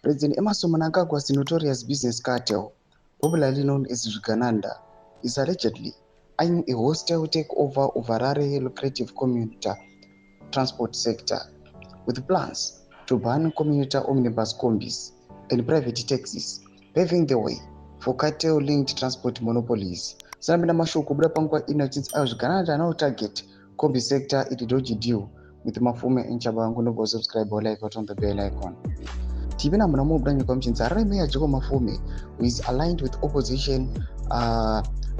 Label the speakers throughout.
Speaker 1: President Emmerson Mnangagwa's notorious business cartel, popularly known as Zvigananda, is allegedly eyeing a hostile takeover of Harare lucrative commuter transport sector, with plans to ban commuter omnibus combis and private taxis, paving the way for cartel-linked transport monopolies. Sanamina mashuku buda pangwa inachinsi ayo Zvigananda now target combi sector it dodgy deal with mafume in CHABANGU. No go subscribe or like on the bell icon. Tivina mnamo branyo commissions Harare Mayor Jacob Mafume, who is aligned with opposition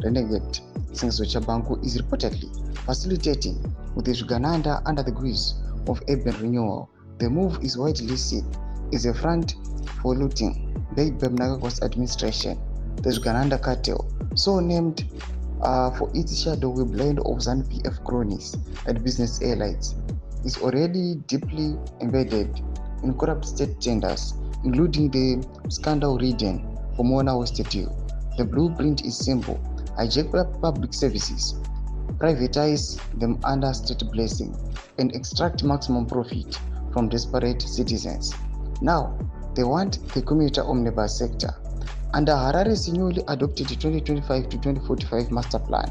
Speaker 1: renegade since CHABANGU, is reportedly facilitating with the Zvigananda under the guise of urban renewal. The move is widely seen as a front for looting by mnangagwa's administration. The Zvigananda cartel, so named for its shadowy blend of ZANU-PF cronies and business allies, is already deeply embedded in corrupt state tenders, including the scandal-ridden Pomona West deal. The blueprint is simple: hijack public services, privatize them under state blessing, and extract maximum profit from desperate citizens. Now, they want the commuter omnibus sector. Under Harare's newly adopted 2025 to 2045 master plan,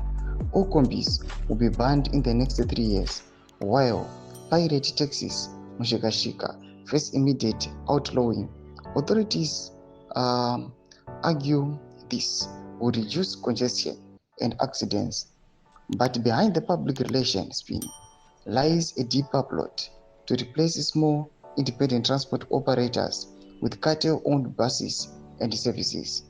Speaker 1: all combis will be banned in the next 3 years, while pirate taxis, mushikashika, face immediate outlawing. Authorities argue this will reduce congestion and accidents, but behind the public relations spin lies a deeper plot to replace small independent transport operators with cartel-owned buses and services.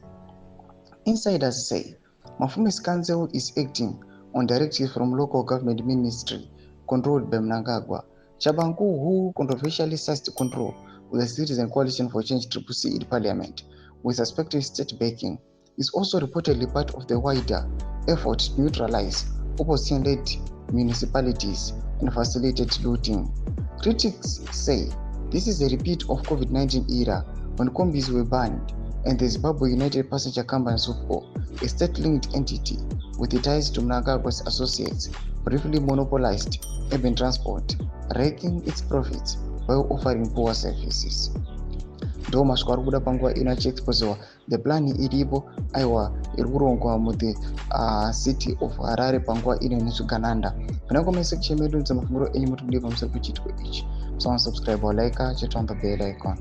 Speaker 1: Insiders say Mafume's council is acting on directives from local government ministry controlled by Mnangagwa. CHABANGU, who controversially seized control with the Citizen Coalition for Change CCC in parliament with suspected state backing, is also reportedly part of the wider effort to neutralize opposition-led municipalities and facilitate looting. Critics say this is a repeat of COVID-19 era when combis were banned and the Zimbabwe United Passenger Company (ZUPCO), a state-linked entity with ties to Mnangagwa's associates, briefly monopolized urban transport, raking its profits while offering poor services. Ndo maswari kuda panguva ino achiexposewa the plan iripo aiwa iri kurongwa mu the city of Harare panguva ino neZvigananda. Kana comment section medu nzamafunguro enyu muti mudiwa pamusoro pechitiko ichi. So subscribe or like, chat on the bell icon.